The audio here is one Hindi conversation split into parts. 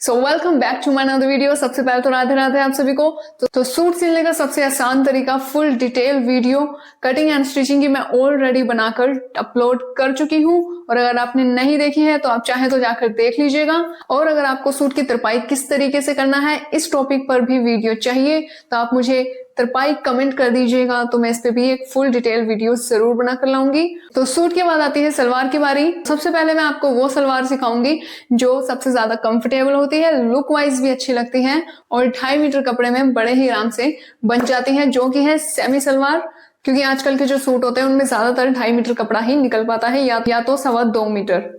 So welcome back to my another video. सबसे पहले तो राधे राधे आप सभी को। तो सूट सिलने का सबसे आसान तरीका, full detail video cutting and stitching की मैं ऑलरेडी बनाकर अपलोड कर चुकी हूँ, और अगर आपने नहीं देखी है तो आप चाहे तो जाकर देख लीजिएगा। और अगर आपको सूट की तरपाई किस तरीके से करना है इस टॉपिक पर भी वीडियो चाहिए तो आप मुझे तरपाई कमेंट कर दीजिएगा, तो मैं इस पे भी एक फुल डिटेल वीडियो जरूर बनाकर लाऊंगी। तो सूट के बाद आती है सलवार की बारी। सबसे पहले मैं आपको वो सलवार सिखाऊंगी जो सबसे ज्यादा कंफर्टेबल होती है, लुक वाइज भी अच्छी लगती है और 2.5 मीटर कपड़े में बड़े ही आराम से बन जाती है, जो कि है सेमी सलवार। क्योंकि आजकल के जो सूट होते हैं उनमें ज्यादातर 2.5 मीटर कपड़ा ही निकल पाता है, या तो 2.25 मीटर।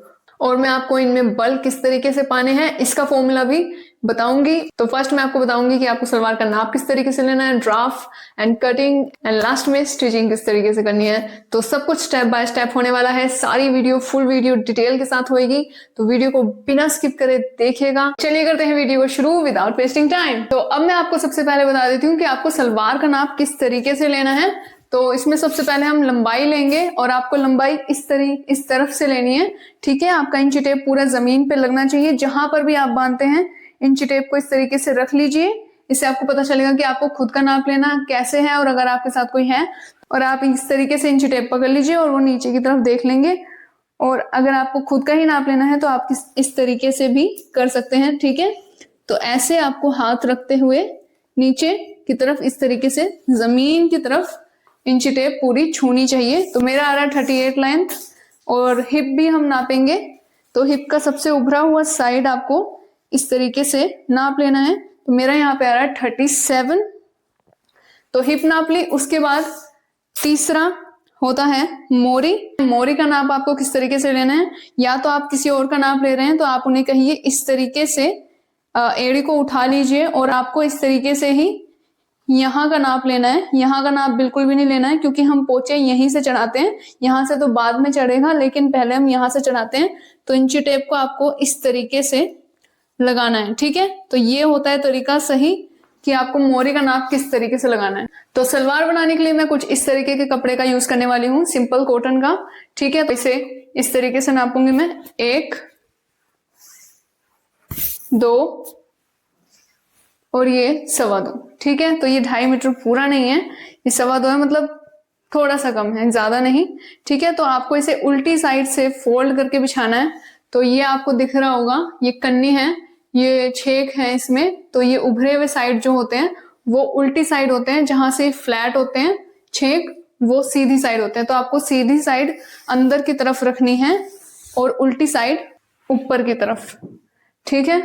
और मैं आपको इनमें बल किस तरीके से पाने हैं इसका फॉर्मूला भी बताऊंगी। तो फर्स्ट मैं आपको बताऊंगी कि आपको सलवार का नाप किस तरीके से लेना है, draft and cutting, and last में स्टिचिंग किस तरीके से करनी है। तो सब कुछ स्टेप बाय स्टेप होने वाला है। सारी वीडियो फुल वीडियो डिटेल के साथ होगी, तो वीडियो को बिना स्किप करे देखिएगा। चलिए करते हैं वीडियो को शुरू विदाउट वेस्टिंग टाइम। तो अब मैं आपको सबसे पहले बता देती हूँ कि आपको सलवार का नाप किस तरीके से लेना है। तो इसमें सबसे पहले हम लंबाई लेंगे, और आपको लंबाई इस तरफ से लेनी है, ठीक है। आपका इंची टेप पूरा जमीन पे लगना चाहिए। जहां पर भी आप बांधते हैं इंची टेप को इस तरीके से रख लीजिए। इससे आपको पता चलेगा कि आपको खुद का नाप लेना कैसे है, और अगर आपके साथ कोई है और आप इस तरीके से इंची टेप पकड़ लीजिए और वो नीचे की तरफ देख लेंगे। और अगर आपको खुद का ही नाप लेना है तो आप इस तरीके से भी कर सकते हैं, ठीक है। तो ऐसे आपको हाथ रखते हुए नीचे की तरफ इस तरीके से जमीन की तरफ इंची टेप पूरी छूनी चाहिए। तो मेरा आ रहा है 38 लेंथ, और हिप भी हम नापेंगे। तो हिप का सबसे उभरा हुआ साइड आपको इस तरीके से नाप लेना है। तो मेरा यहाँ पे आ रहा है 37। तो हिप नाप ली। उसके बाद तीसरा होता है मोरी। मोरी का नाप आपको किस तरीके से लेना है, या तो आप किसी और का नाप ले रहे हैं तो आप उन्हें कहिए इस तरीके से एड़ी को उठा लीजिए, और आपको इस तरीके से ही यहाँ का नाप लेना है। यहाँ का नाप बिल्कुल भी नहीं लेना है, क्योंकि हम पोचे यहीं से चढ़ाते हैं। यहाँ से तो बाद में चढ़ेगा, लेकिन पहले हम यहाँ से चढ़ाते हैं। तो इंची टेप को आपको इस तरीके से लगाना है, ठीक है। तो ये होता है तरीका सही कि आपको मोरी का नाप किस तरीके से लगाना है। तो सलवार बनाने के लिए मैं कुछ इस तरीके के कपड़े का यूज करने वाली हूँ, सिंपल कॉटन का, ठीक है। तो इसे इस तरीके से नापूंगी मैं, 1 2 और ये 2.25, ठीक है। तो ये 2.5 मीटर पूरा नहीं है, ये 2.25 है, मतलब थोड़ा सा कम है, ज्यादा नहीं, ठीक है। तो आपको इसे उल्टी साइड से फोल्ड करके बिछाना है। तो ये आपको दिख रहा होगा, ये कन्नी है, ये छेक है इसमें। तो ये उभरे हुए साइड जो होते हैं वो उल्टी साइड होते हैं, जहां से फ्लैट होते हैं छेक वो सीधी साइड होते हैं। तो आपको सीधी साइड अंदर की तरफ रखनी है और उल्टी साइड ऊपर की तरफ, ठीक है।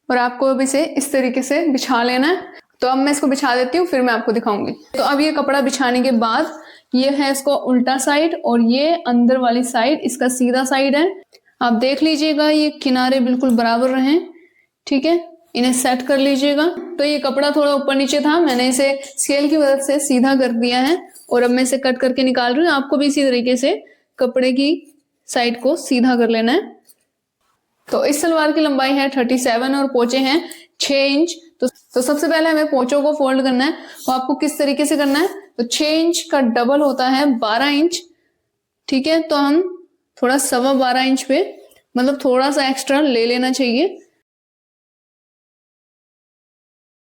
और आपको अब इसे इस तरीके से बिछा लेना है। तो अब मैं इसको बिछा देती हूँ, फिर मैं आपको दिखाऊंगी। तो अब ये कपड़ा बिछाने के बाद ये है इसको उल्टा साइड, और ये अंदर वाली साइड इसका सीधा साइड है। आप देख लीजिएगा ये किनारे बिल्कुल बराबर रहें, ठीक है। इन्हें सेट कर लीजिएगा। तो ये कपड़ा थोड़ा ऊपर नीचे था, मैंने इसे स्केल की मदद से सीधा कर दिया है, और अब मैं इसे कट करके निकाल रही हूँ। आपको भी इसी तरीके से कपड़े की साइड को सीधा कर लेना है। तो इस सलवार की लंबाई है 37 और पोंचे हैं 6 इंच। तो सबसे पहले हमें पोंचों को फोल्ड करना है। वो आपको किस तरीके से करना है, तो 6 इंच का डबल होता है 12 इंच, ठीक है। तो हम थोड़ा 12.25 इंच पे, मतलब थोड़ा सा एक्स्ट्रा ले लेना चाहिए।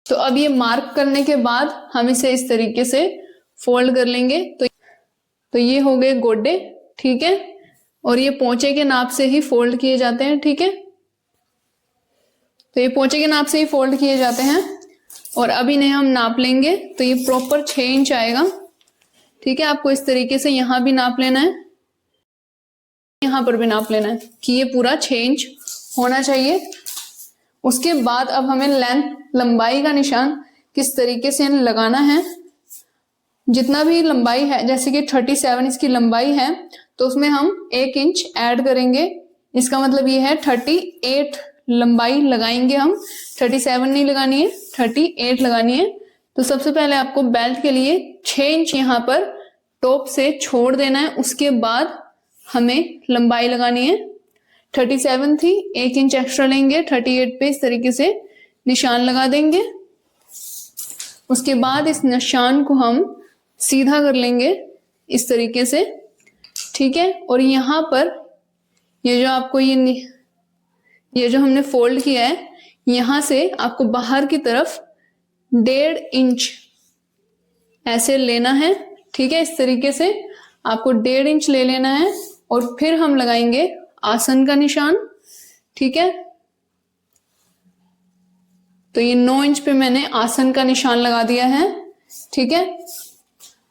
तो अब ये मार्क करने के बाद हम इसे इस तरीके से फोल्ड कर लेंगे। तो ये हो गए गोड्डे, ठीक है। और ये पोंचे के नाप से ही फोल्ड किए जाते हैं, ठीक है। तो ये पोंचे के नाप से ही फोल्ड किए जाते हैं, और अब इन्हें हम नाप लेंगे। तो ये प्रॉपर 6 इंच आएगा, ठीक है। आपको इस तरीके से यहां भी नाप लेना है, यहां पर भी नाप लेना है कि ये पूरा 6 इंच होना चाहिए। उसके बाद अब हमें लंबाई का निशान किस तरीके से लगाना है। जितना भी लंबाई है, जैसे कि 37 इसकी लंबाई है, तो उसमें हम 1 इंच ऐड करेंगे। इसका मतलब ये है 38 लंबाई लगाएंगे हम, 37 नहीं लगानी है, 38 लगानी है। तो सबसे पहले आपको बेल्ट के लिए 6 इंच यहाँ पर टॉप से छोड़ देना है। उसके बाद हमें लंबाई लगानी है, 37 थी, 1 इंच एक्स्ट्रा लेंगे, 38 पे इस तरीके से निशान लगा देंगे। उसके बाद इस निशान को हम सीधा कर लेंगे इस तरीके से, ठीक है। और यहाँ पर ये जो आपको ये जो हमने फोल्ड किया है, यहां से आपको बाहर की तरफ 1.5 इंच ऐसे लेना है, ठीक है। इस तरीके से आपको 1.5 इंच ले लेना है और फिर हम लगाएंगे आसन का निशान, ठीक है। तो ये 9 इंच पे मैंने आसन का निशान लगा दिया है, ठीक है।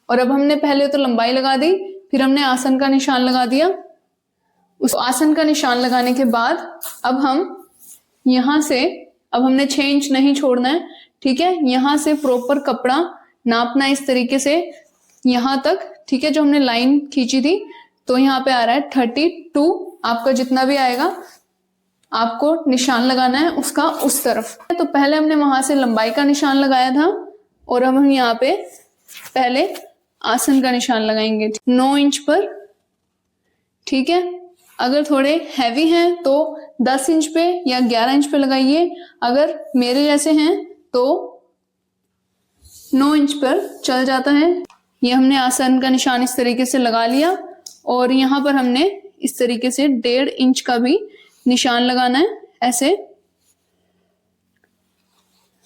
और अब हमने पहले तो लंबाई लगा दी, फिर हमने आसन का निशान लगा दिया। उस आसन का निशान लगाने के बाद अब हम यहां से, अब हमने 6 इंच नहीं छोड़ना है, ठीक है। यहां से प्रॉपर कपड़ा नापना है इस तरीके से यहां तक, ठीक है। जो हमने लाइन खींची थी तो यहाँ पे आ रहा है 32, आपका जितना भी आएगा आपको निशान लगाना है उसका उस तरफ। तो पहले हमने वहां से लंबाई का निशान लगाया था और अब हम यहाँ पे पहले आसन का निशान लगाएंगे 9 इंच पर, ठीक है। अगर थोड़े हैवी हैं तो 10 इंच पे या 11 इंच पे लगाइए, अगर मेरे जैसे हैं तो 9 इंच पर चल जाता है। ये हमने आसन का निशान इस तरीके से लगा लिया और यहाँ पर हमने इस तरीके से 1.5 इंच का भी निशान लगाना है ऐसे।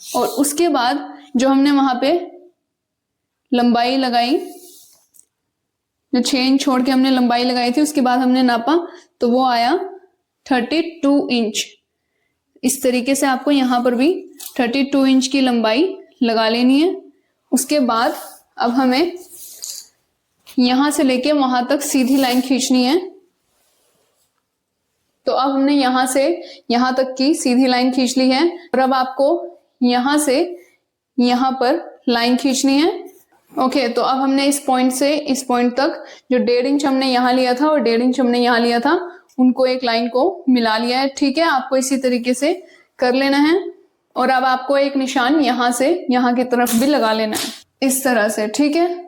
और उसके बाद जो हमने वहां पे लंबाई लगाई, जो 6 इंच छोड़ के हमने लंबाई लगाई थी, उसके बाद हमने नापा तो वो आया 32 इंच। इस तरीके से आपको यहाँ पर भी 32 इंच की लंबाई लगा लेनी है। उसके बाद अब हमें यहां से लेके वहां तक सीधी लाइन खींचनी है। तो अब हमने यहां से यहां तक की सीधी लाइन खींच ली है और अब आपको यहां से यहां पर लाइन खींचनी है। ओके, तो अब हमने इस पॉइंट से इस पॉइंट तक जो 1.5 इंच हमने यहां लिया था और 1.5 इंच हमने यहां लिया था, उनको एक लाइन को मिला लिया है, ठीक है। आपको इसी तरीके से कर लेना है और अब आपको एक निशान यहां से यहां की तरफ भी लगा लेना है इस तरह से, ठीक है।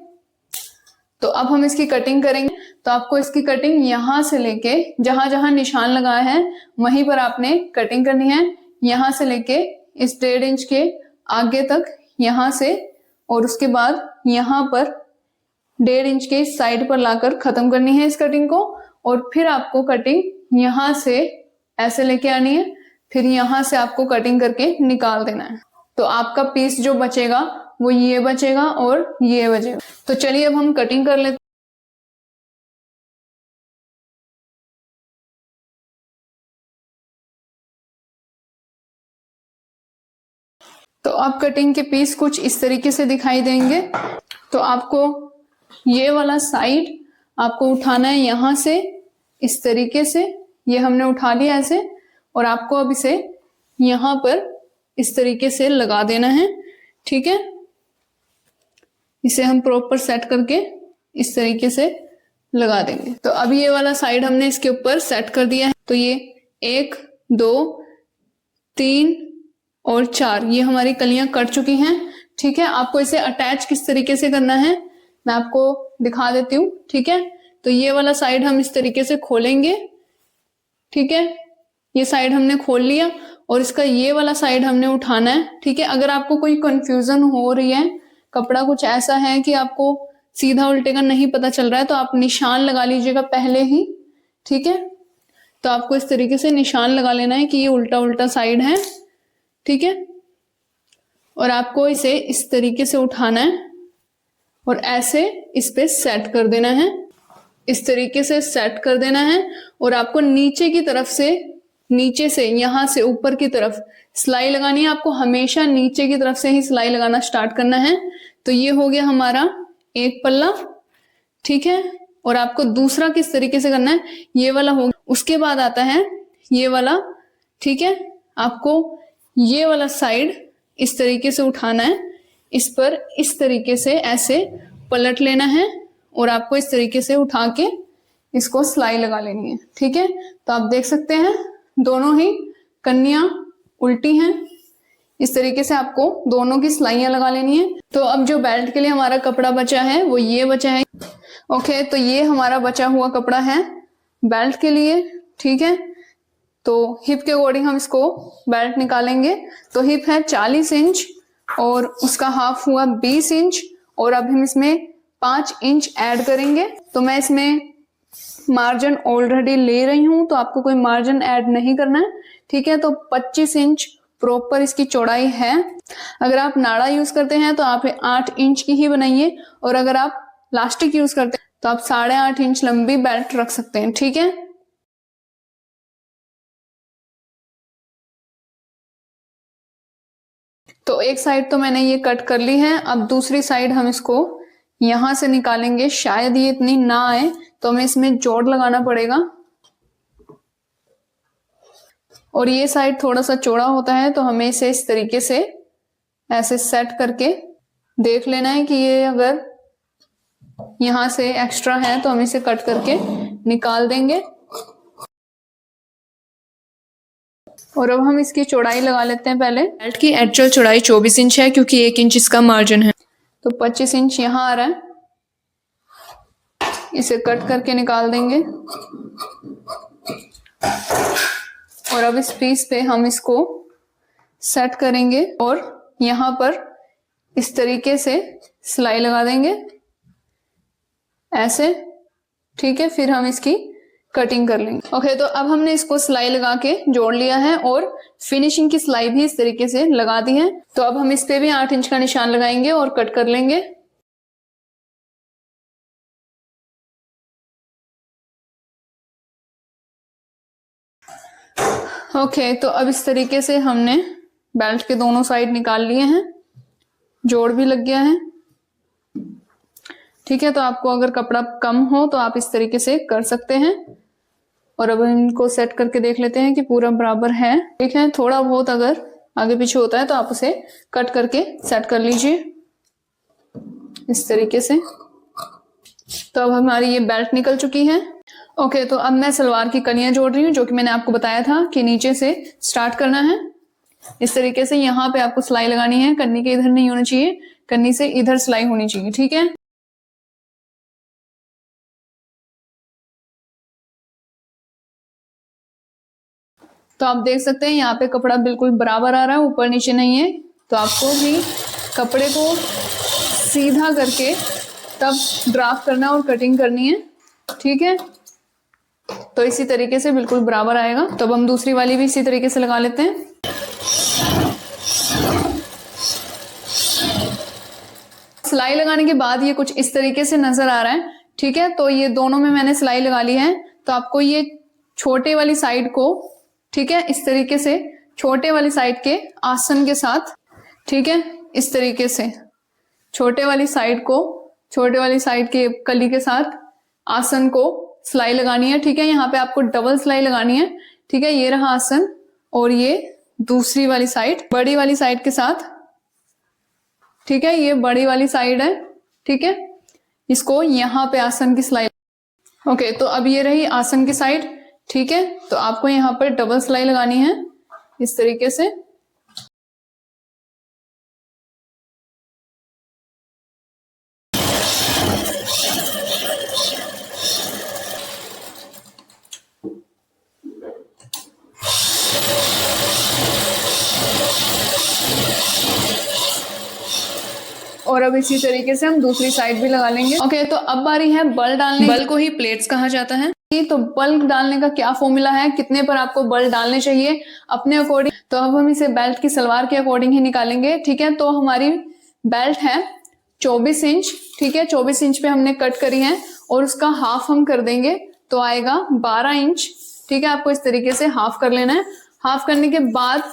तो अब हम इसकी कटिंग करेंगे। तो आपको इसकी कटिंग यहां से लेके जहां जहां निशान लगाया है वहीं पर आपने कटिंग करनी है। यहां से लेके इस 1.5 इंच के आगे तक यहां से, और उसके बाद यहां पर 1.5 इंच के साइड पर लाकर खत्म करनी है इस कटिंग को। और फिर आपको कटिंग यहां से ऐसे लेके आनी है, फिर यहां से आपको कटिंग करके निकाल देना है। तो आपका पीस जो बचेगा वो ये बचेगा और ये बचेगा। तो चलिए अब हम कटिंग कर लेते हैं। तो अब कटिंग के पीस कुछ इस तरीके से दिखाई देंगे। तो आपको ये वाला साइड आपको उठाना है यहां से इस तरीके से, ये हमने उठा लिया ऐसे, और आपको अब इसे यहां पर इस तरीके से लगा देना है, ठीक है। इसे हम प्रॉपर सेट करके इस तरीके से लगा देंगे। तो अब ये वाला साइड हमने इसके ऊपर सेट कर दिया है। तो ये 1 2 3 और 4 ये हमारी कलियां कट चुकी हैं, ठीक है। आपको इसे अटैच किस तरीके से करना है मैं आपको दिखा देती हूँ, ठीक है। तो ये वाला साइड हम इस तरीके से खोलेंगे, ठीक है। ये साइड हमने खोल लिया और इसका ये वाला साइड हमने उठाना है, ठीक है। अगर आपको कोई कंफ्यूजन हो रही है, कपड़ा कुछ ऐसा है कि आपको सीधा उल्टे का नहीं पता चल रहा है, तो आप निशान लगा लीजिएगा पहले ही, ठीक है। तो आपको इस तरीके से निशान लगा लेना है कि ये उल्टा उल्टा साइड है, ठीक है। और आपको इसे इस तरीके से उठाना है और ऐसे इस पे सेट कर देना है, इस तरीके से सेट कर देना है। और आपको नीचे की तरफ से, नीचे से यहां से ऊपर की तरफ सिलाई लगानी है। आपको हमेशा नीचे की तरफ से ही सिलाई लगाना स्टार्ट करना है। तो ये हो गया हमारा एक पल्ला, ठीक है। और आपको दूसरा किस तरीके से करना है, ये वाला हो गया। उसके बाद आता है ये वाला, ठीक है। आपको ये वाला साइड इस तरीके से उठाना है, इस पर इस तरीके से ऐसे पलट लेना है और आपको इस तरीके से उठा के इसको सिलाई लगा लेनी है, ठीक है। तो आप देख सकते हैं दोनों ही कन्या उल्टी हैं। इस तरीके से आपको दोनों की सिलाइयां लगा लेनी है। तो अब जो बेल्ट के लिए हमारा कपड़ा बचा है वो ये बचा है। ओके, तो ये हमारा बचा हुआ कपड़ा है बेल्ट के लिए, ठीक है। तो हिप के अकॉर्डिंग हम इसको बेल्ट निकालेंगे। तो हिप है 40 इंच और उसका हाफ हुआ 20 इंच और अब हम इसमें 5 इंच ऐड करेंगे। तो मैं इसमें मार्जिन ऑलरेडी ले रही हूं, तो आपको कोई मार्जिन ऐड नहीं करना है, ठीक है। तो 25 इंच प्रॉपर इसकी चौड़ाई है। अगर आप नाड़ा यूज करते हैं तो आप 8 इंच की ही बनाइए, और अगर आप प्लास्टिक यूज करते हैं तो आप 8.5 इंच लंबी बेल्ट रख सकते हैं। ठीक है, तो एक साइड तो मैंने ये कट कर ली है। अब दूसरी साइड हम इसको यहां से निकालेंगे। शायद ये इतनी ना आए तो हमें इसमें जोड़ लगाना पड़ेगा, और ये साइड थोड़ा सा चौड़ा होता है तो हमें इसे इस तरीके से ऐसे सेट करके देख लेना है कि ये अगर यहां से एक्स्ट्रा है तो हम इसे कट करके निकाल देंगे। और अब हम इसकी चौड़ाई लगा लेते हैं। पहले बेल्ट की एक्चुअल चौड़ाई 24 इंच है, क्योंकि 1 इंच इसका मार्जिन है, तो 25 इंच यहाँ आ रहा है। इसे कट करके निकाल देंगे, और अब इस पीस पे हम इसको सेट करेंगे और यहाँ पर इस तरीके से सिलाई लगा देंगे ऐसे। ठीक है, फिर हम इसकी कटिंग कर लेंगे। ओके, तो अब हमने इसको सिलाई लगा के जोड़ लिया है और फिनिशिंग की सिलाई भी इस तरीके से लगा दी है। तो अब हम इस पे भी 8 इंच का निशान लगाएंगे और कट कर लेंगे। ओके, तो अब इस तरीके से हमने बेल्ट के दोनों साइड निकाल लिए हैं, जोड़ भी लग गया है। ठीक है, तो आपको अगर कपड़ा कम हो तो आप इस तरीके से कर सकते हैं। और अब इनको सेट करके देख लेते हैं कि पूरा बराबर है। ठीक है, थोड़ा बहुत अगर आगे पीछे होता है तो आप उसे कट करके सेट कर लीजिए इस तरीके से। तो अब हमारी ये बेल्ट निकल चुकी है। ओके, तो अब मैं सलवार की कलियां जोड़ रही हूँ, जो कि मैंने आपको बताया था कि नीचे से स्टार्ट करना है। इस तरीके से यहाँ पे आपको सिलाई लगानी है, कन्नी के इधर नहीं होना चाहिए, कन्नी से इधर सिलाई होनी चाहिए। ठीक है, तो आप देख सकते हैं यहाँ पे कपड़ा बिल्कुल बराबर आ रहा है, ऊपर नीचे नहीं है। तो आपको भी कपड़े को सीधा करके तब ड्राफ्ट करना और कटिंग करनी है। ठीक है, तो इसी तरीके से बिल्कुल बराबर आएगा। तो अब हम दूसरी वाली भी इसी तरीके से लगा लेते हैं। सिलाई लगाने के बाद ये कुछ इस तरीके से नजर आ रहा है। ठीक है, तो ये दोनों में मैंने सिलाई लगा ली है। तो आपको ये छोटे वाली साइड को, ठीक है, इस तरीके से छोटे वाली साइड के आसन के साथ, ठीक है, इस तरीके से छोटे वाली साइड को, छोटे वाली साइड के कली के साथ आसन को सिलाई लगानी है। ठीक है, यहाँ पे आपको डबल सिलाई लगानी है। ठीक है, ये रहा आसन, और ये दूसरी वाली साइड बड़ी वाली साइड के साथ। ठीक है, ये बड़ी वाली साइड है। ठीक है, इसको यहाँ पे आसन की सिलाई। ओके, तो अब ये रही आसन की साइड। ठीक है, तो आपको यहाँ पर डबल सिलाई लगानी है इस तरीके से। और अब इसी तरीके से हम दूसरी साइड भी लगा लेंगे। ओके, तो अब बारी है बल डालने। बल को ही प्लेट्स कहा जाता है। तो बल डालने का क्या फॉर्मूला है, कितने पर आपको बल डालने चाहिए अपने अकॉर्डिंग, तो अब हम इसे बेल्ट की सलवार के अकॉर्डिंग ही निकालेंगे। ठीक है, तो हमारी बेल्ट है 24 इंच। ठीक है, 24 इंच पे हमने कट करी है और उसका हाफ हम कर देंगे तो आएगा 12 इंच। ठीक है, आपको इस तरीके से हाफ कर लेना है। हाफ करने के बाद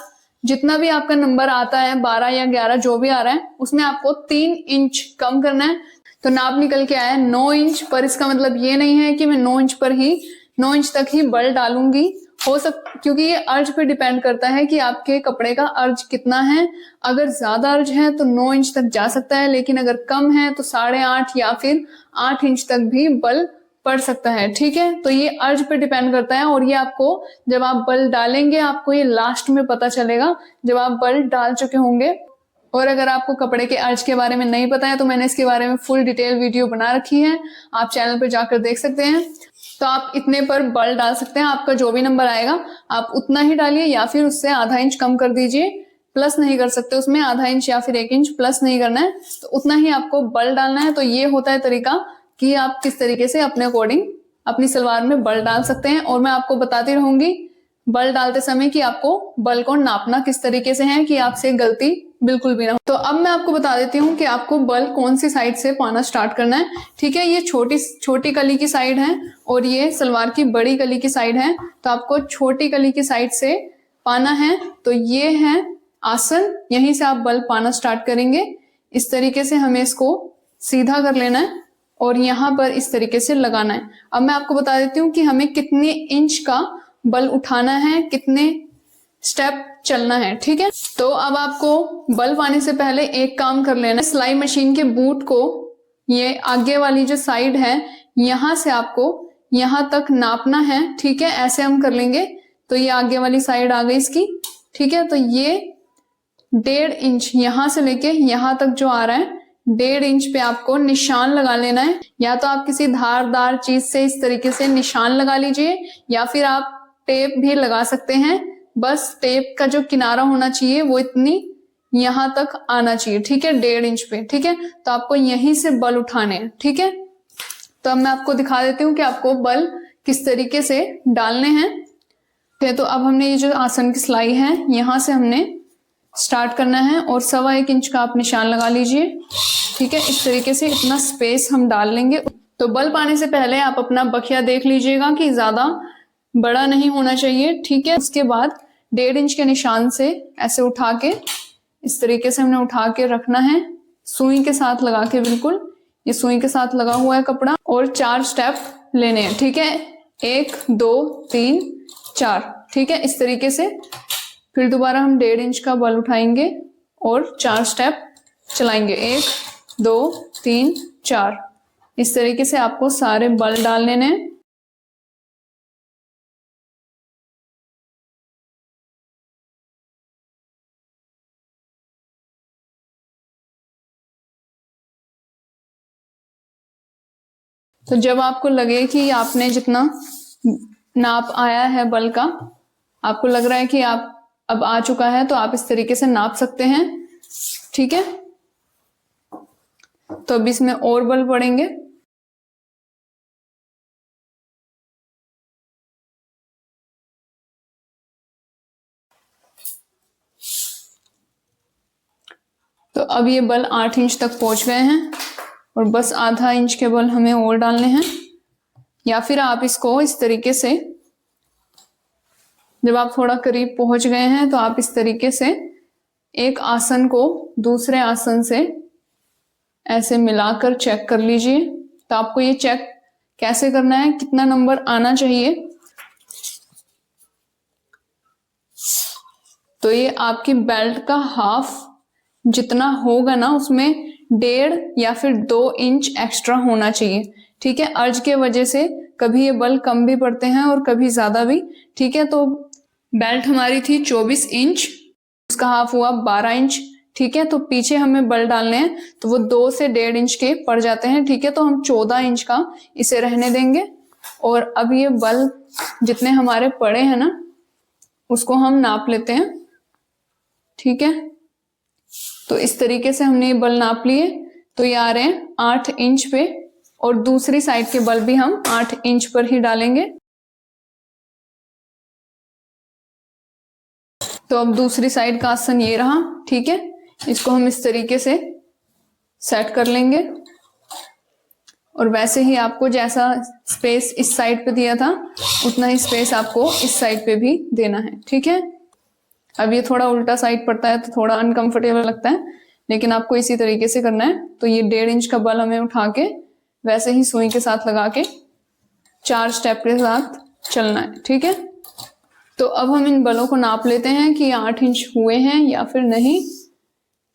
जितना भी आपका नंबर आता है, 12 या 11 जो भी आ रहा है, उसमें आपको 3 इंच कम करना है। तो नाप निकल के आया है 9 इंच। पर इसका मतलब ये नहीं है कि मैं 9 इंच पर ही 9 इंच तक ही बल डालूंगी। क्योंकि ये अर्ज पे डिपेंड करता है कि आपके कपड़े का अर्ज कितना है। अगर ज्यादा अर्ज है तो 9 इंच तक जा सकता है, लेकिन अगर कम है तो 8.5 या फिर 8 इंच तक भी बल पड़ सकता है। ठीक है, तो ये अर्ज पे डिपेंड करता है, और ये आपको जब आप बल डालेंगे आपको ये लास्ट में पता चलेगा जब आप बल डाल चुके होंगे। और अगर आपको कपड़े के अर्ज के बारे में नहीं पता है तो मैंने इसके बारे में फुल डिटेल वीडियो बना रखी है, आप चैनल पर जाकर देख सकते हैं। तो आप इतने पर बल डाल सकते हैं, आपका जो भी नंबर आएगा आप उतना ही डालिए, या फिर उससे आधा इंच कम कर दीजिए। प्लस नहीं कर सकते उसमें, आधा इंच या फिर 1 इंच प्लस नहीं करना है, तो उतना ही आपको बल डालना है। तो ये होता है तरीका कि आप किस तरीके से अपने अकॉर्डिंग अपनी सलवार में बल डाल सकते हैं। और मैं आपको बताती रहूंगी बल डालते समय कि आपको बल को नापना किस तरीके से है कि आपसे गलती बिल्कुल भी ना हो। तो अब मैं आपको बता देती हूँ कि आपको बल कौन सी साइड से पाना स्टार्ट करना है। ठीक है, ये छोटी कली की साइड है और ये सलवार की बड़ी कली की साइड है। तो आपको छोटी कली की साइड से पाना है। तो ये है आसन, यहीं से आप बल पाना स्टार्ट करेंगे। इस तरीके से हमें इसको सीधा कर लेना है और यहाँ पर इस तरीके से लगाना है। अब मैं आपको बता देती हूँ कि हमें कितने इंच का बल उठाना है, कितने स्टेप चलना है। ठीक है, तो अब आपको बल पाने से पहले एक काम कर लेना, सिलाई मशीन के बूट को ये आगे वाली जो साइड है यहां से आपको यहां तक नापना है। ठीक है, ऐसे हम कर लेंगे। तो ये आगे वाली साइड आ गई इसकी। ठीक है, तो ये 1.5 इंच यहां से लेके यहां तक जो आ रहा है 1.5 इंच पे आपको निशान लगा लेना है। या तो आप किसी धारदार चीज से इस तरीके से निशान लगा लीजिए या फिर आप टेप भी लगा सकते हैं। बस टेप का जो किनारा होना चाहिए वो इतनी यहां तक आना चाहिए। ठीक है, 1.5 इंच पे। ठीक है, तो आपको यहीं से बल उठाने हैं। ठीक है, तो अब मैं आपको दिखा देती हूँ कि आपको बल किस तरीके से डालने हैं। तो अब हमने ये जो आसन की सिलाई है यहां से हमने स्टार्ट करना है और 1.25 इंच का आप निशान लगा लीजिए। ठीक है, इस तरीके से इतना स्पेस हम डाल लेंगे। तो बल पाने से पहले आप अपना बखिया देख लीजिएगा कि ज्यादा बड़ा नहीं होना चाहिए। ठीक है, उसके बाद 1.5 इंच के निशान से ऐसे उठा के इस तरीके से हमने उठा के रखना है, सुई के साथ लगा के। बिल्कुल ये सुई के साथ लगा हुआ है कपड़ा। और 4 स्टेप लेने हैं। ठीक है, 1 2 3 4। ठीक है, इस तरीके से फिर दोबारा हम 1.5 इंच का बल उठाएंगे और 4 स्टेप चलाएंगे। 1 2 3 4। इस तरीके से आपको सारे बल डाल लेने हैं। तो जब आपको लगे कि आपने जितना नाप आया है बल का, आपको लग रहा है कि आप अब आ चुका है, तो आप इस तरीके से नाप सकते हैं। ठीक है, तो अब इसमें और बल पड़ेंगे। तो अब ये बल 8 इंच तक पहुंच गए हैं और बस आधा इंच के बल हमें और डालने हैं। या फिर आप इसको इस तरीके से, जब आप थोड़ा करीब पहुंच गए हैं तो आप इस तरीके से एक आसन को दूसरे आसन से ऐसे मिलाकर चेक कर लीजिए। तो आपको ये चेक कैसे करना है, कितना नंबर आना चाहिए। तो ये आपकी बेल्ट का हाफ जितना होगा ना, उसमें 1.5 या फिर 2 इंच एक्स्ट्रा होना चाहिए। ठीक है, अर्ज के वजह से कभी ये बल कम भी पड़ते हैं और कभी ज्यादा भी। ठीक है, तो बेल्ट हमारी थी 24 इंच, उसका हाफ हुआ 12 इंच। ठीक है, तो पीछे हमें बल डालने हैं तो वो 2 से 1.5 इंच के पड़ जाते हैं। ठीक है, तो हम 14 इंच का इसे रहने देंगे। और अब ये बल जितने हमारे पड़े हैं ना उसको हम नाप लेते हैं। ठीक है, तो इस तरीके से हमने ये बल नाप लिए। तो ये आ रहे हैं 8 इंच पे और दूसरी साइड के बल भी हम 8 इंच पर ही डालेंगे। तो अब दूसरी साइड का आसन ये रहा। ठीक है, इसको हम इस तरीके से सेट कर लेंगे और वैसे ही आपको जैसा स्पेस इस साइड पे दिया था उतना ही स्पेस आपको इस साइड पे भी देना है। ठीक है, अब ये थोड़ा उल्टा साइड पड़ता है तो थोड़ा अनकंफर्टेबल लगता है, लेकिन आपको इसी तरीके से करना है। तो ये 1.5 इंच का बल हमें उठा के वैसे ही सुई के साथ लगा के 4 स्टेप के साथ चलना है। ठीक है, तो अब हम इन बलों को नाप लेते हैं कि 8 इंच हुए हैं या फिर नहीं।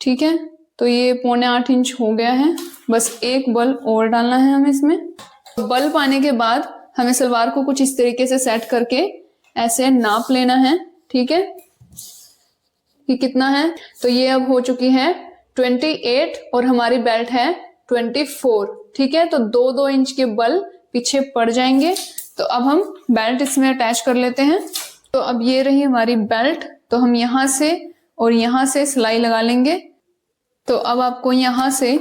ठीक है, तो ये 7.25 इंच हो गया है। बस एक बल और डालना है हमें इसमें। बल पाने के बाद हमें सलवार को कुछ इस तरीके से सेट करके ऐसे नाप लेना है। ठीक है, कि कितना है। तो ये अब हो चुकी है 28 और हमारी बेल्ट है 24। ठीक है, तो 2-2 इंच के बल पीछे पड़ जाएंगे। तो अब हम बेल्ट इसमें अटैच कर लेते हैं। तो अब ये रही हमारी बेल्ट। तो हम यहां से और यहां से सिलाई लगा लेंगे। तो अब आपको यहां से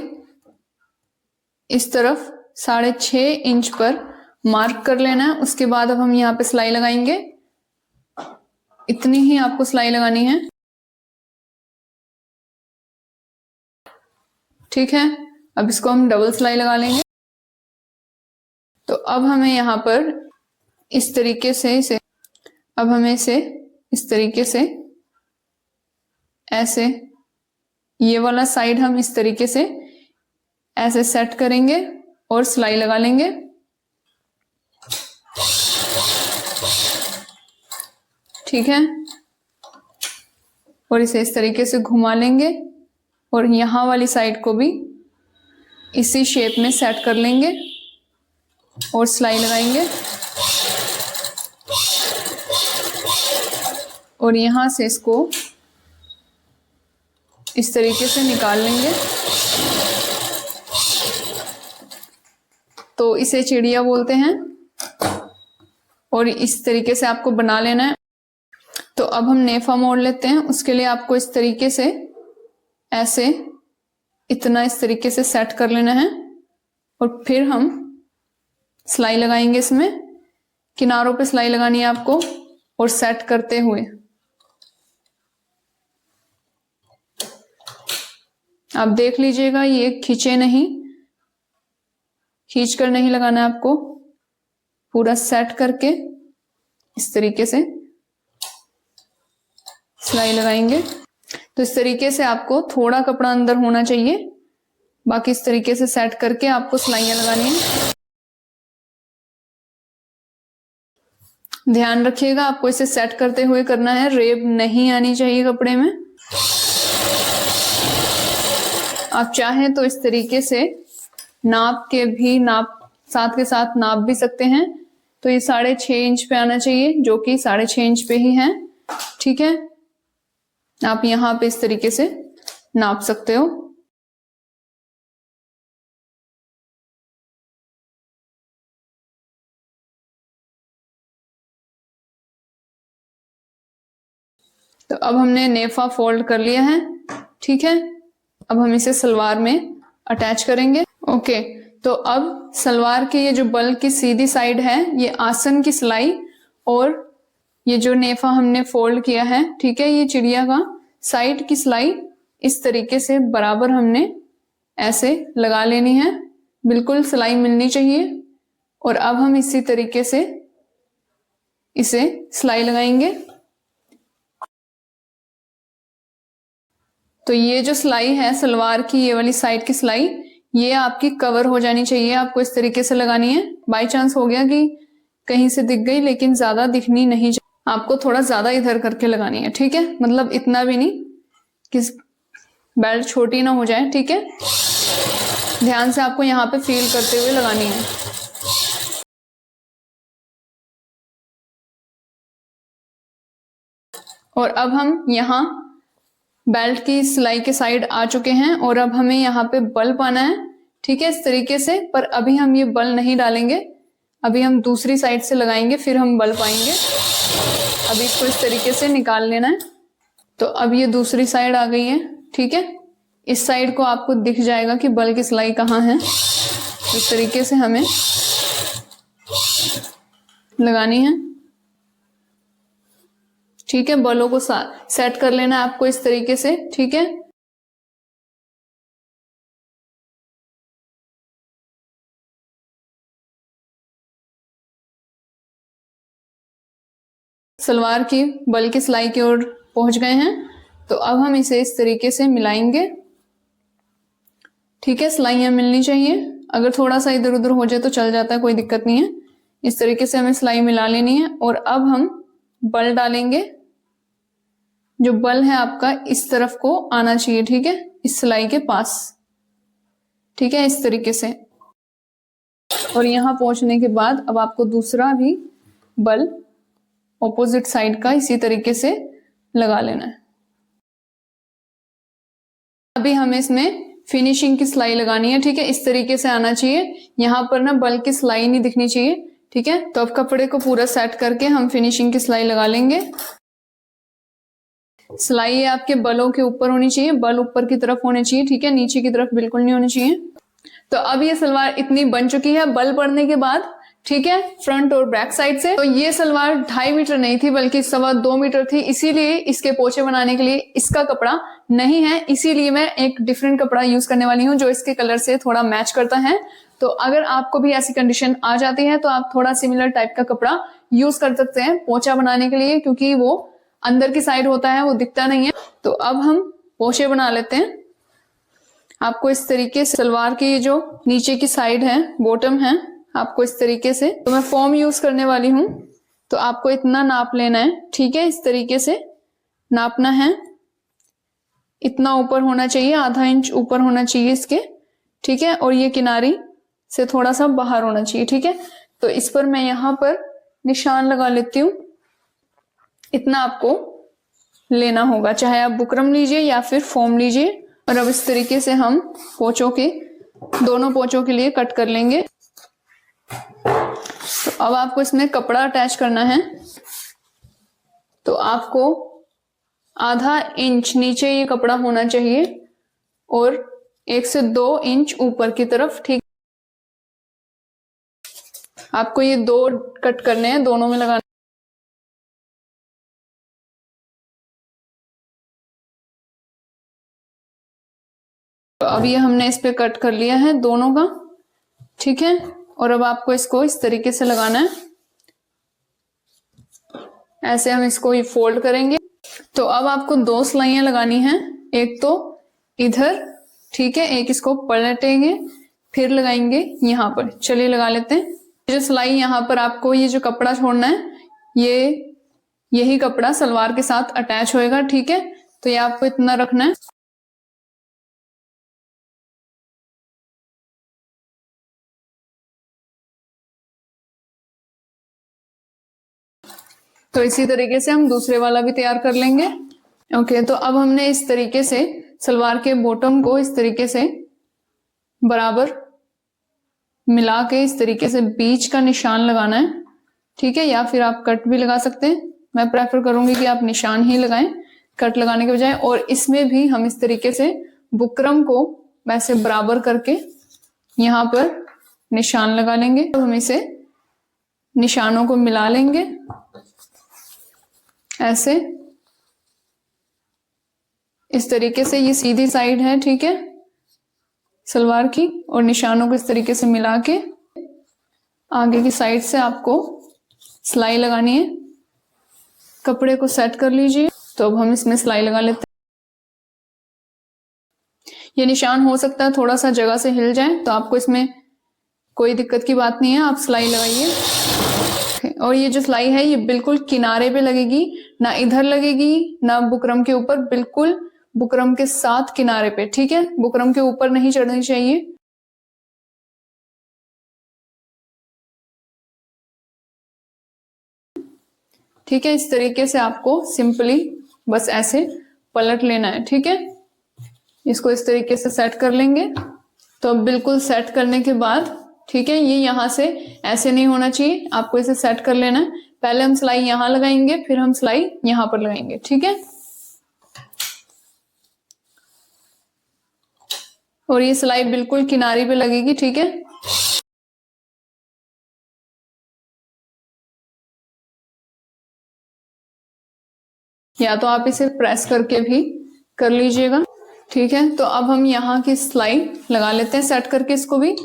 इस तरफ 6.5 इंच पर मार्क कर लेना है। उसके बाद अब हम यहाँ पे सिलाई लगाएंगे। इतनी ही आपको सिलाई लगानी है। ठीक है, अब इसको हम डबल सिलाई लगा लेंगे। तो अब हमें यहाँ पर इस तरीके से अब हमें इसे इस तरीके से ऐसे ये वाला साइड हम इस तरीके से ऐसे सेट करेंगे और सिलाई लगा लेंगे। ठीक है, और इसे इस तरीके से घुमा लेंगे और यहां वाली साइड को भी इसी शेप में सेट कर लेंगे और सिलाई लगाएंगे और यहां से इसको इस तरीके से निकाल लेंगे। तो इसे चिड़िया बोलते हैं और इस तरीके से आपको बना लेना है। तो अब हम नेफा मोड़ लेते हैं। उसके लिए आपको इस तरीके से ऐसे इतना इस तरीके से सेट कर लेना है और फिर हम सिलाई लगाएंगे। इसमें किनारों पे सिलाई लगानी है आपको और सेट करते हुए आप देख लीजिएगा ये खींचे नहीं, खींच कर नहीं लगाना है आपको, पूरा सेट करके इस तरीके से सिलाई लगाएंगे। तो इस तरीके से आपको थोड़ा कपड़ा अंदर होना चाहिए, बाकी इस तरीके से सेट करके आपको सिलाइयां लगानी है। ध्यान रखिएगा आपको इसे सेट करते हुए करना है, रेब नहीं आनी चाहिए कपड़े में। आप चाहें तो इस तरीके से नाप साथ के साथ नाप भी सकते हैं। तो ये 6.5 इंच पे आना चाहिए, जो कि 6.5 इंच पे ही है। ठीक है, आप यहां पे इस तरीके से नाप सकते हो। तो अब हमने नेफा फोल्ड कर लिया है। ठीक है, अब हम इसे सलवार में अटैच करेंगे। ओके, तो अब सलवार के ये जो बल की सीधी साइड है, ये आसन की सिलाई और ये जो नेफा हमने फोल्ड किया है, ठीक है, ये चिड़िया का साइड की सिलाई इस तरीके से बराबर हमने ऐसे लगा लेनी है। बिल्कुल सिलाई मिलनी चाहिए। और अब हम इसी तरीके से इसे सिलाई लगाएंगे। तो ये जो सिलाई है सलवार की, ये वाली साइड की सिलाई, ये आपकी कवर हो जानी चाहिए। आपको इस तरीके से लगानी है। बाय चांस हो गया कि कहीं से दिख गई, लेकिन ज्यादा दिखनी नहीं चाहिए, आपको थोड़ा ज्यादा इधर करके लगानी है। ठीक है, मतलब इतना भी नहीं कि बेल्ट छोटी ना हो जाए। ठीक है, ध्यान से आपको यहाँ पे फील करते हुए लगानी है। और अब हम यहाँ बेल्ट की सिलाई के साइड आ चुके हैं और अब हमें यहाँ पे बल पाना है। ठीक है, इस तरीके से, पर अभी हम ये बल नहीं डालेंगे, अभी हम दूसरी साइड से लगाएंगे, फिर हम बल पाएंगे। अभी इसको इस तरीके से निकाल लेना है। तो अब ये दूसरी साइड आ गई है। ठीक है, इस साइड को आपको दिख जाएगा कि बल की सिलाई कहाँ है। इस तरीके से हमें लगानी है। ठीक है, बलों को सेट कर लेना है आपको इस तरीके से। ठीक है, सलवार की बल की सिलाई की ओर पहुंच गए हैं। तो अब हम इसे इस तरीके से मिलाएंगे। ठीक है, सिलाइयां मिलनी चाहिए। अगर थोड़ा सा इधर उधर हो जाए तो चल जाता है, कोई दिक्कत नहीं है। इस तरीके से हमें सिलाई मिला लेनी है। और अब हम बल डालेंगे। जो बल है आपका इस तरफ को आना चाहिए। ठीक है, इस सिलाई के पास। ठीक है, इस तरीके से। और यहां पहुंचने के बाद अब आपको दूसरा भी बल ऑपोजिट साइड का इसी तरीके से लगा लेना है। अभी हमें इसमें फिनिशिंग की सिलाई लगानी है। ठीक है, इस तरीके से आना चाहिए। यहां पर ना बल की सिलाई नहीं दिखनी चाहिए। ठीक है, तो अब कपड़े को पूरा सेट करके हम फिनिशिंग की सिलाई लगा लेंगे। सिलाई आपके बलों के ऊपर होनी चाहिए, बल ऊपर की तरफ होने चाहिए। ठीक है, नीचे की तरफ बिल्कुल नहीं होनी चाहिए। तो अब ये सलवार इतनी बन चुकी है। बल पड़ने के बाद ठीक है, फ्रंट और बैक साइड से। तो ये सलवार 2.5 मीटर नहीं थी बल्कि 2.25 मीटर थी, इसीलिए इसके पोंचे बनाने के लिए इसका कपड़ा नहीं है, इसीलिए मैं एक डिफरेंट कपड़ा यूज करने वाली हूँ जो इसके कलर से थोड़ा मैच करता है। तो अगर आपको भी ऐसी कंडीशन आ जाती है तो आप थोड़ा सिमिलर टाइप का कपड़ा यूज कर सकते हैं पोंछा बनाने के लिए, क्योंकि वो अंदर की साइड होता है, वो दिखता नहीं है। तो अब हम पोंछे बना लेते हैं। आपको इस तरीके से सलवार की जो नीचे की साइड है, बॉटम है, आपको इस तरीके से, तो मैं फॉर्म यूज करने वाली हूं, तो आपको इतना नाप लेना है, ठीक है, इस तरीके से नापना है। इतना ऊपर होना चाहिए, आधा इंच ऊपर होना चाहिए इसके, ठीक है, और ये किनारी से थोड़ा सा बाहर होना चाहिए, ठीक है। तो इस पर मैं यहां पर निशान लगा लेती हूँ। इतना आपको लेना होगा, चाहे आप बुकरम लीजिए या फिर फॉर्म लीजिए। और अब इस तरीके से हम पोंचों के, दोनों पोंचों के लिए कट कर लेंगे। तो अब आपको इसमें कपड़ा अटैच करना है, तो आपको आधा इंच नीचे ये कपड़ा होना चाहिए और 1 से 2 इंच ऊपर की तरफ, ठीक। आपको ये 2 कट करने हैं, दोनों में लगाना। तो अब ये हमने इस पे कट कर लिया है दोनों का, ठीक है। और अब आपको इसको इस तरीके से लगाना है, ऐसे हम इसको ये फोल्ड करेंगे। तो अब आपको 2 सिलाइयां लगानी हैं, एक तो इधर, ठीक है, एक इसको पलटेंगे फिर लगाएंगे यहाँ पर। चलिए लगा लेते हैं। जो सिलाई यहाँ पर आपको ये जो कपड़ा छोड़ना है, यही कपड़ा सलवार के साथ अटैच होएगा, ठीक है। तो ये आपको इतना रखना है। तो इसी तरीके से हम दूसरे वाला भी तैयार कर लेंगे। ओके, तो अब हमने इस तरीके से सलवार के बॉटम को इस तरीके से बराबर मिला के इस तरीके से बीच का निशान लगाना है, ठीक है, या फिर आप कट भी लगा सकते हैं। मैं प्रेफर करूंगी कि आप निशान ही लगाएं कट लगाने के बजाय। और इसमें भी हम इस तरीके से बुकरम को वैसे बराबर करके यहाँ पर निशान लगा लेंगे। तो हम इसे निशानों को मिला लेंगे ऐसे, इस तरीके से। ये सीधी साइड है, ठीक है, सलवार की, और निशानों को इस तरीके से मिला के आगे की साइड से आपको सिलाई लगानी है। कपड़े को सेट कर लीजिए। तो अब हम इसमें सिलाई लगा लेते हैं। ये निशान हो सकता है थोड़ा सा जगह से हिल जाए, तो आपको इसमें कोई दिक्कत की बात नहीं है, आप सिलाई लगाइए। और ये जो सिलाई है ये बिल्कुल किनारे पे लगेगी, ना इधर लगेगी ना बुकरम के ऊपर, बिल्कुल बुकरम के साथ किनारे पे, ठीक है, बुकरम के ऊपर नहीं चढ़नी चाहिए। ठीक है, इस तरीके से आपको सिंपली बस ऐसे पलट लेना है, ठीक है। इसको इस तरीके से सेट कर लेंगे। तो अब बिल्कुल सेट करने के बाद, ठीक है, ये यहां से ऐसे नहीं होना चाहिए, आपको इसे सेट कर लेना है। पहले हम सिलाई यहां लगाएंगे, फिर हम सिलाई यहां पर लगाएंगे, ठीक है। और ये सिलाई बिल्कुल किनारी पे लगेगी, ठीक है। या तो आप इसे प्रेस करके भी कर लीजिएगा, ठीक है। तो अब हम यहाँ की सिलाई लगा लेते हैं सेट करके इसको भी।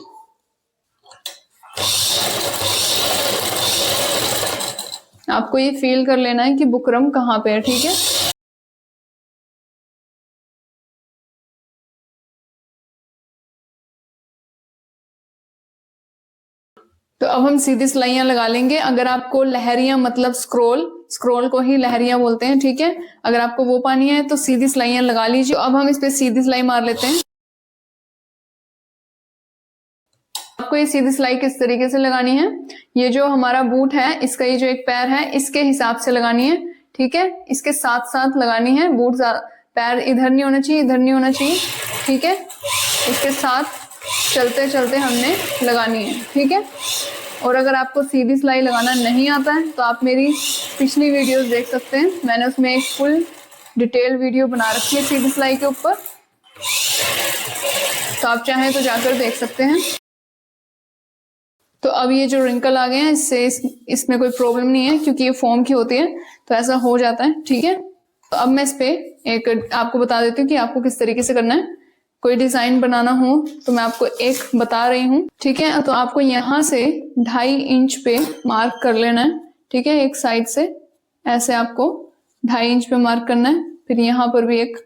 आपको ये फील कर लेना है कि बुकरम कहाँ पे है, ठीक है। तो अब हम सीधी सिलाइयां लगा लेंगे। अगर आपको लहरियां, मतलब स्क्रोल को ही लहरियां बोलते हैं, ठीक है, अगर आपको वो पानी है तो सीधी सिलाइयां लगा लीजिए। अब हम इस पे सीधी सिलाई मार लेते हैं। आपको ये सीधी सिलाई किस तरीके से लगानी है, ये जो हमारा बूट है इसका ये जो एक पैर है इसके हिसाब से लगानी है, ठीक है, इसके साथ साथ लगानी है। बूट पैर इधर नहीं होना चाहिए, इधर नहीं होना चाहिए, ठीक है, इसके साथ चलते चलते हमने लगानी है, ठीक है। और अगर आपको सीधी सिलाई लगाना नहीं आता है तो आप मेरी पिछली वीडियोस देख सकते हैं, मैंने उसमें एक फुल डिटेल वीडियो बना रखी है सीधी सिलाई के ऊपर, तो आप चाहें तो जाकर देख सकते हैं। तो अब ये जो रिंकल आ गए हैं इससे इसमें कोई प्रॉब्लम नहीं है क्योंकि ये फोम की होती है, तो ऐसा हो जाता है। ठीक है, तो अब मैं इस पे एक आपको बता देती हूँ कि आपको किस तरीके से करना है। कोई डिजाइन बनाना हो तो मैं आपको एक बता रही हूँ। ठीक है, तो आपको यहाँ से 2.5 इंच पे मार्क कर लेना है। ठीक है, एक साइड से ऐसे आपको 2.5 इंच पे मार्क करना है। फिर यहाँ पर भी एक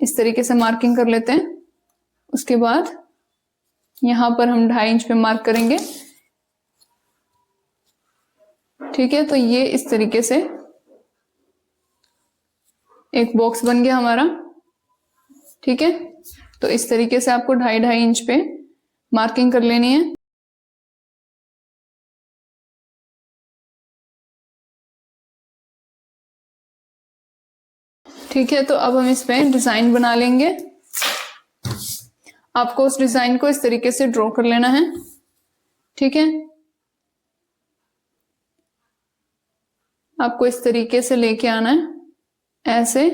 इस तरीके से मार्किंग कर लेते हैं। उसके बाद यहाँ पर हम 2.5 इंच पे मार्क करेंगे। ठीक है, तो ये इस तरीके से एक बॉक्स बन गया हमारा। ठीक है, तो इस तरीके से आपको 2.5 इंच पे मार्किंग कर लेनी है। ठीक है, तो अब हम इस पे डिजाइन बना लेंगे। आपको उस डिजाइन को इस तरीके से ड्रॉ कर लेना है। ठीक है, आपको इस तरीके से लेके आना है ऐसे,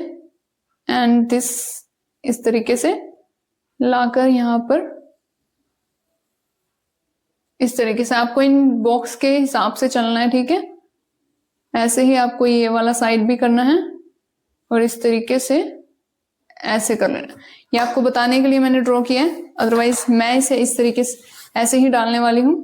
एंड दिस इस तरीके से लाकर यहाँ पर इस तरीके से आपको इन बॉक्स के हिसाब से चलना है। ठीक है, ऐसे ही आपको ये वाला साइड भी करना है और इस तरीके से ऐसे कर लेना। ये आपको बताने के लिए मैंने ड्रॉ किया है, अदरवाइज मैं इसे इस तरीके से ऐसे ही डालने वाली हूं।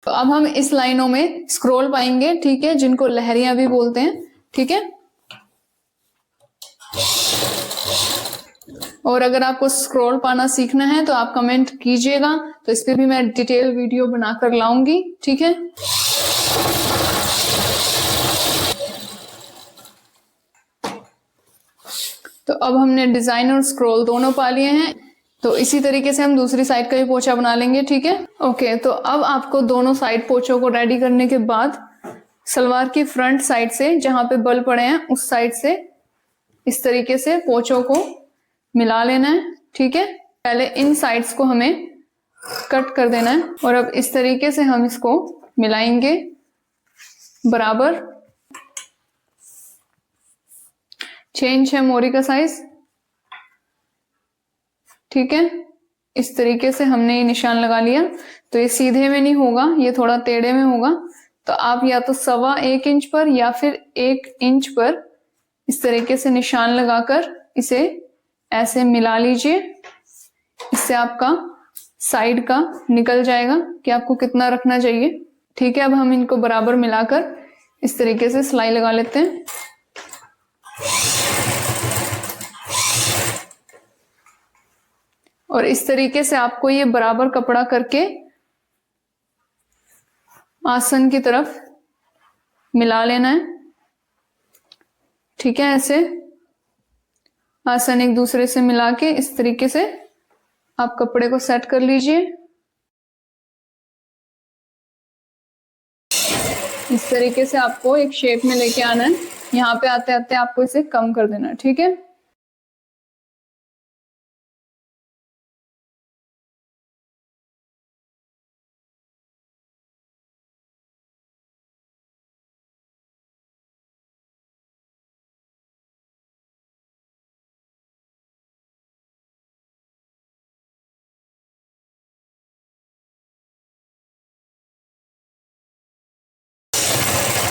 तो अब हम इस लाइनों में स्क्रॉल पाएंगे। ठीक है, जिनको लहरियां भी बोलते हैं। ठीक है, और अगर आपको स्क्रॉल पाना सीखना है तो आप कमेंट कीजिएगा, तो इस पे भी मैं डिटेल वीडियो बनाकर लाऊंगी। ठीक है, तो अब हमने डिजाइन और स्क्रॉल दोनों पा लिए हैं। तो इसी तरीके से हम दूसरी साइड का भी पोंछा बना लेंगे। ठीक है, ओके, तो अब आपको दोनों साइड पोंछों को रेडी करने के बाद सलवार की फ्रंट साइड से जहां पे बल पड़े हैं उस साइड से इस तरीके से पोंछों को मिला लेना है। ठीक है, पहले इन साइड्स को हमें कट कर देना है और अब इस तरीके से हम इसको मिलाएंगे बराबर। 6 इंच है मोरी का साइज। ठीक है, इस तरीके से हमने ये निशान लगा लिया। तो ये सीधे में नहीं होगा, ये थोड़ा टेढ़े में होगा। तो आप या तो 1.25 इंच पर या फिर 1 इंच पर इस तरीके से निशान लगाकर इसे ऐसे मिला लीजिए। इससे आपका साइड का निकल जाएगा कि आपको कितना रखना चाहिए। ठीक है, अब हम इनको बराबर मिलाकर इस तरीके से सिलाई लगा लेते हैं। और इस तरीके से आपको ये बराबर कपड़ा करके आसन की तरफ मिला लेना है। ठीक है, ऐसे आसन एक दूसरे से मिला के इस तरीके से आप कपड़े को सेट कर लीजिए। इस तरीके से आपको एक शेप में लेके आना है। यहाँ पे आते आते आपको इसे कम कर देना है। ठीक है,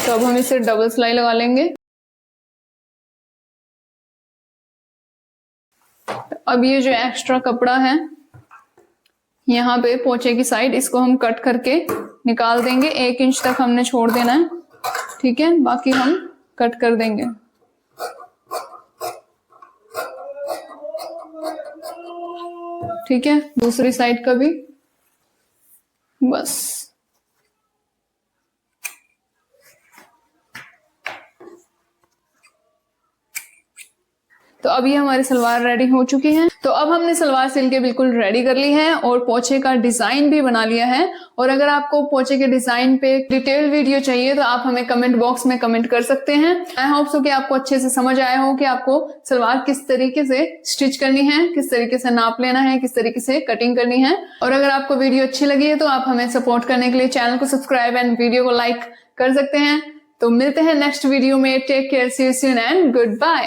तो अब हम इसे डबल सिलाई लगा लेंगे। अब ये जो एक्स्ट्रा कपड़ा है यहाँ पे पोंचे की साइड, इसको हम कट करके निकाल देंगे। 1 इंच तक हमने छोड़ देना है। ठीक है, बाकी हम कट कर देंगे। ठीक है, दूसरी साइड का भी बस। तो अभी हमारी सलवार रेडी हो चुकी है। तो अब हमने सलवार सिल के बिल्कुल रेडी कर ली है और पोंछे का डिजाइन भी बना लिया है। और अगर आपको पोंछे के डिजाइन पे डिटेल वीडियो चाहिए तो आप हमें कमेंट बॉक्स में कमेंट कर सकते हैं। आई होप सो कि आपको अच्छे से समझ आया हो कि आपको सलवार किस तरीके से स्टिच करनी है, किस तरीके से नाप लेना है, किस तरीके से कटिंग करनी है। और अगर आपको वीडियो अच्छी लगी है तो आप हमें सपोर्ट करने के लिए चैनल को सब्सक्राइब एंड वीडियो को लाइक कर सकते हैं। तो मिलते हैं नेक्स्ट वीडियो में। Take care, see you soon and good bye.